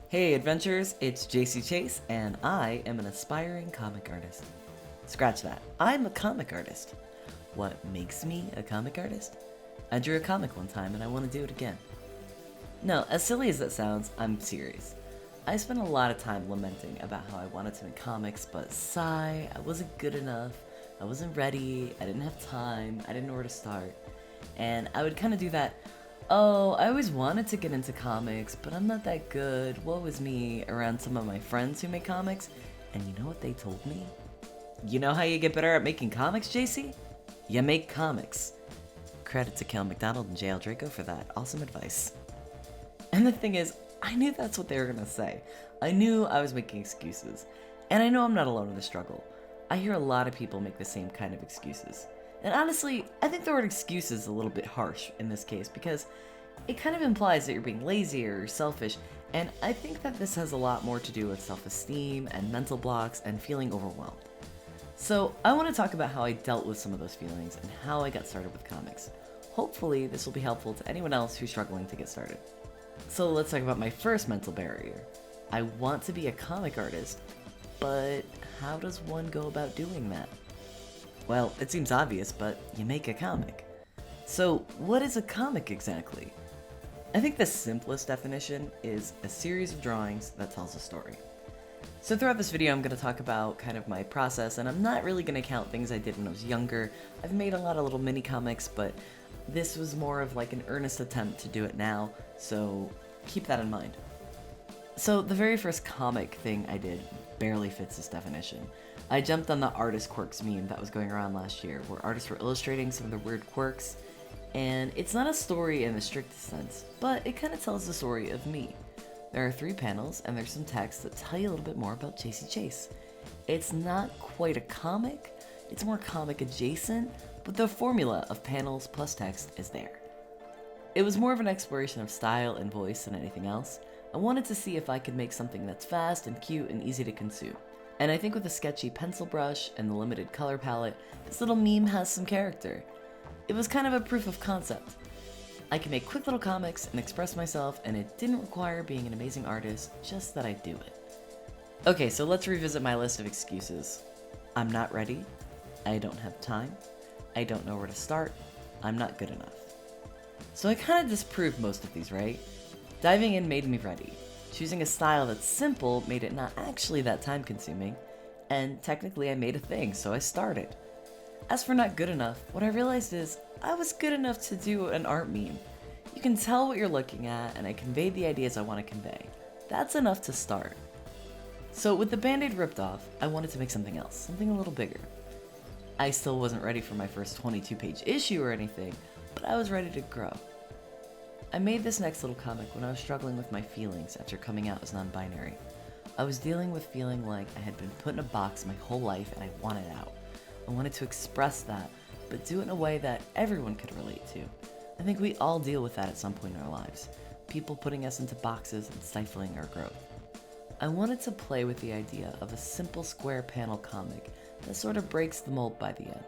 Hey adventurers, it's Jacey Chase, and I am an aspiring comic artist. Scratch that, I'm a comic artist. What makes me a comic artist? I drew a comic one time and I want to do it again. No, as silly as that sounds, I'm serious. I spent a lot of time lamenting about how I wanted to make comics, but sigh, I wasn't good enough, I wasn't ready, I didn't have time, I didn't know where to start. And I would kind of do that, oh, I always wanted to get into comics, but I'm not that good, woe is me, around some of my friends who make comics. And you know what they told me? You know how you get better at making comics, Jacey? You make comics. Credit to Kael McDonald and JL Draco for that awesome advice. And the thing is, I knew that's what they were gonna say. I knew I was making excuses. And I know I'm not alone in the struggle. I hear a lot of people make the same kind of excuses. And honestly, I think the word excuse is a little bit harsh in this case because it kind of implies that you're being lazy or selfish, and I think that this has a lot more to do with self-esteem and mental blocks and feeling overwhelmed. So I want to talk about how I dealt with some of those feelings and how I got started with comics. Hopefully this will be helpful to anyone else who's struggling to get started. So let's talk about my first mental barrier. I want to be a comic artist, but how does one go about doing that? Well, it seems obvious, but you make a comic. So, what is a comic exactly? I think the simplest definition is a series of drawings that tells a story. So throughout this video I'm going to talk about kind of my process, and I'm not really going to count things I did when I was younger. I've made a lot of little mini comics, but this was more of like an earnest attempt to do it now, so keep that in mind. So the very first comic thing I did barely fits this definition. I jumped on the artist quirks meme that was going around last year, where artists were illustrating some of their weird quirks, and it's not a story in the strictest sense, but it kind of tells the story of me. There are 3 panels, and there's some text that tell you a little bit more about Jacey Chase. It's not quite a comic, it's more comic adjacent, but the formula of panels plus text is there. It was more of an exploration of style and voice than anything else. I wanted to see if I could make something that's fast and cute and easy to consume. And I think with a sketchy pencil brush and the limited color palette, this little meme has some character. It was kind of a proof of concept. I can make quick little comics and express myself, and it didn't require being an amazing artist, just that I do it. Okay, so let's revisit my list of excuses. I'm not ready. I don't have time. I don't know where to start. I'm not good enough. So I kind of disproved most of these, right? Diving in made me ready. Choosing a style that's simple made it not actually that time consuming, and technically I made a thing, so I started. As for not good enough, what I realized is I was good enough to do an art meme. You can tell what you're looking at, and I conveyed the ideas I want to convey. That's enough to start. So with the band-aid ripped off, I wanted to make something else, something a little bigger. I still wasn't ready for my first 22-page issue or anything, but I was ready to grow. I made this next little comic when I was struggling with my feelings after coming out as non-binary. I was dealing with feeling like I had been put in a box my whole life and I wanted out. I wanted to express that, but do it in a way that everyone could relate to. I think we all deal with that at some point in our lives. People putting us into boxes and stifling our growth. I wanted to play with the idea of a simple square panel comic that sort of breaks the mold by the end.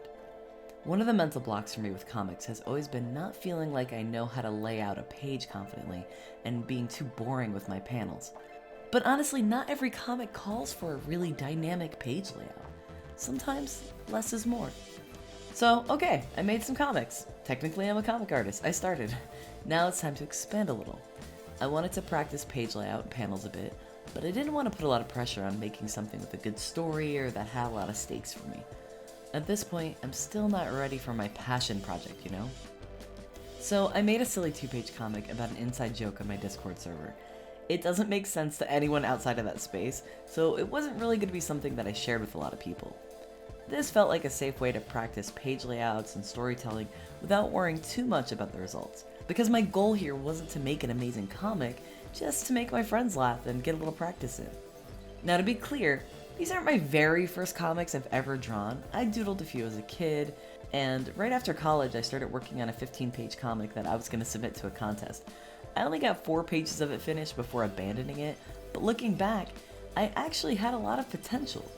One of the mental blocks for me with comics has always been not feeling like I know how to lay out a page confidently and being too boring with my panels. But honestly, not every comic calls for a really dynamic page layout. Sometimes less is more. So, okay, I made some comics. Technically, I'm a comic artist. I started. Now it's time to expand a little. I wanted to practice page layout and panels a bit, but I didn't want to put a lot of pressure on making something with a good story or that had a lot of stakes for me. At this point, I'm still not ready for my passion project, you know? So I made a silly 2-page comic about an inside joke on my Discord server. It doesn't make sense to anyone outside of that space, so it wasn't really going to be something that I shared with a lot of people. This felt like a safe way to practice page layouts and storytelling without worrying too much about the results, because my goal here wasn't to make an amazing comic, just to make my friends laugh and get a little practice in. Now to be clear, these aren't my very first comics I've ever drawn. I doodled a few as a kid, and right after college I started working on a 15-page comic that I was going to submit to a contest. I only got 4 pages of it finished before abandoning it, but looking back, I actually had a lot of potential.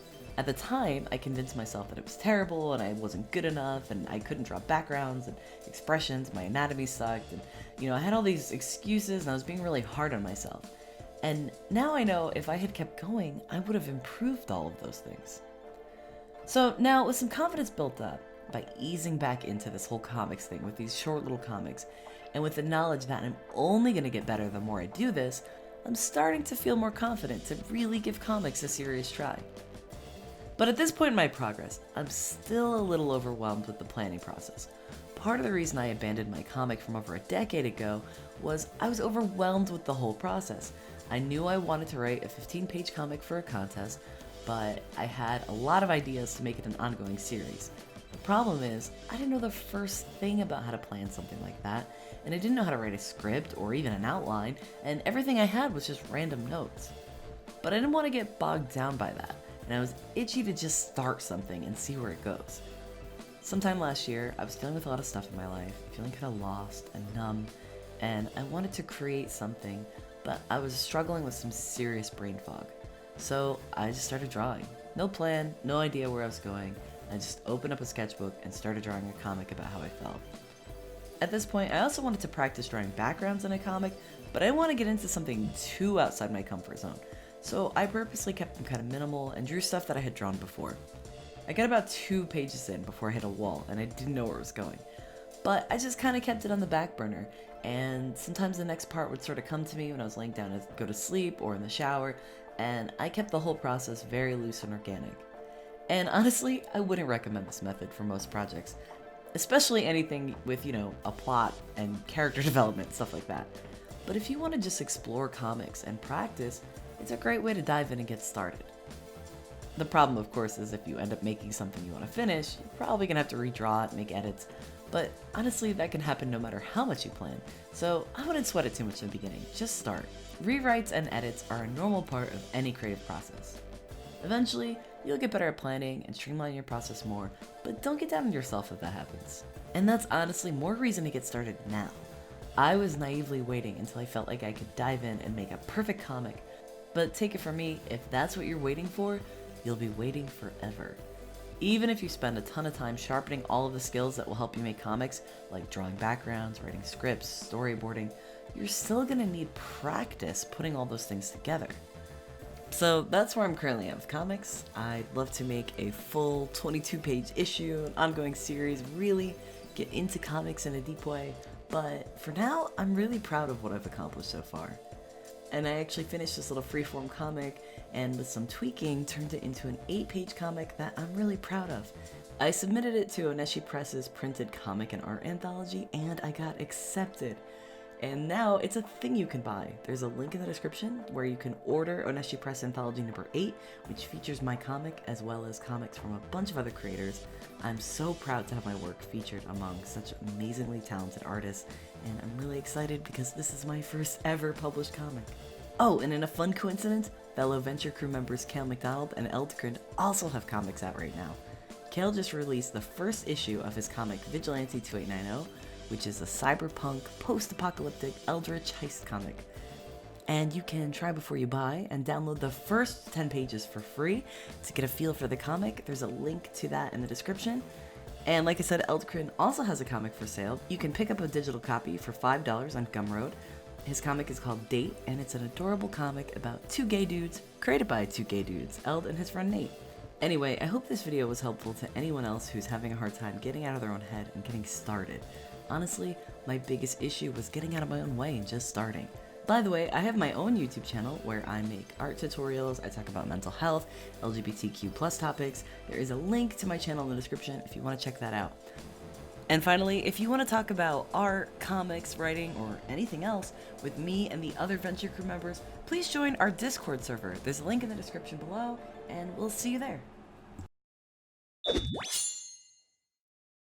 At the time, I convinced myself that it was terrible and I wasn't good enough and I couldn't draw backgrounds and expressions, my anatomy sucked, and I had all these excuses and I was being really hard on myself. And now I know if I had kept going, I would have improved all of those things. So now, with some confidence built up, by easing back into this whole comics thing with these short little comics, and with the knowledge that I'm only going to get better the more I do this, I'm starting to feel more confident to really give comics a serious try. But at this point in my progress, I'm still a little overwhelmed with the planning process. Part of the reason I abandoned my comic from over a decade ago was I was overwhelmed with the whole process. I knew I wanted to write a 15-page comic for a contest, but I had a lot of ideas to make it an ongoing series. The problem is, I didn't know the first thing about how to plan something like that, and I didn't know how to write a script or even an outline, and everything I had was just random notes. But I didn't want to get bogged down by that, and I was itchy to just start something and see where it goes. Sometime last year, I was dealing with a lot of stuff in my life, feeling kind of lost and numb, and I wanted to create something, but I was struggling with some serious brain fog. So I just started drawing. No plan, no idea where I was going. I just opened up a sketchbook and started drawing a comic about how I felt. At this point, I also wanted to practice drawing backgrounds in a comic, but I didn't want to get into something too outside my comfort zone. So I purposely kept them kind of minimal and drew stuff that I had drawn before. I got about 2 pages in before I hit a wall and I didn't know where it was going. But I just kind of kept it on the back burner, and sometimes the next part would sort of come to me when I was laying down to go to sleep or in the shower, and I kept the whole process very loose and organic. And honestly, I wouldn't recommend this method for most projects, especially anything with, a plot and character development, stuff like that. But if you want to just explore comics and practice, it's a great way to dive in and get started. The problem, of course, is if you end up making something you want to finish, you're probably going to have to redraw it, make edits, but honestly, that can happen no matter how much you plan, so I wouldn't sweat it too much in the beginning, just start. Rewrites and edits are a normal part of any creative process. Eventually, you'll get better at planning and streamline your process more, but don't get down on yourself if that happens. And that's honestly more reason to get started now. I was naively waiting until I felt like I could dive in and make a perfect comic, but take it from me, if that's what you're waiting for, you'll be waiting forever. Even if you spend a ton of time sharpening all of the skills that will help you make comics, like drawing backgrounds, writing scripts, storyboarding, you're still gonna need practice putting all those things together. So that's where I'm currently at with comics. I'd love to make a full 22-page issue, an ongoing series, really get into comics in a deep way, but for now, I'm really proud of what I've accomplished so far. And I actually finished this little freeform comic, and with some tweaking, turned it into an 8-page comic that I'm really proud of. I submitted it to Oneshi Press's printed comic and art anthology, and I got accepted. And now it's a thing you can buy. There's a link in the description where you can order Oneshi Press Anthology number 8, which features my comic as well as comics from a bunch of other creators. I'm so proud to have my work featured among such amazingly talented artists, and I'm really excited because this is my first ever published comic. Oh, and in a fun coincidence, fellow Venture crew members Kael and Eldkrind also have comics out right now. Kael just released the first issue of his comic Vigilante 2890, which is a cyberpunk, post-apocalyptic Eldritch heist comic. And you can try before you buy and download the first 10 pages for free to get a feel for the comic. There's a link to that in the description. And like I said, Eldkrind also has a comic for sale. You can pick up a digital copy for $5 on Gumroad. His comic is called Date, and it's an adorable comic about 2 gay dudes, created by 2 gay dudes, Eld and his friend Nate. Anyway, I hope this video was helpful to anyone else who's having a hard time getting out of their own head and getting started. Honestly, my biggest issue was getting out of my own way and just starting. By the way, I have my own YouTube channel where I make art tutorials, I talk about mental health, LGBTQ+ topics. There is a link to my channel in the description if you want to check that out. And finally, if you want to talk about art, comics, writing, or anything else with me and the other Venture crew members, please join our Discord server. There's a link in the description below, and we'll see you there.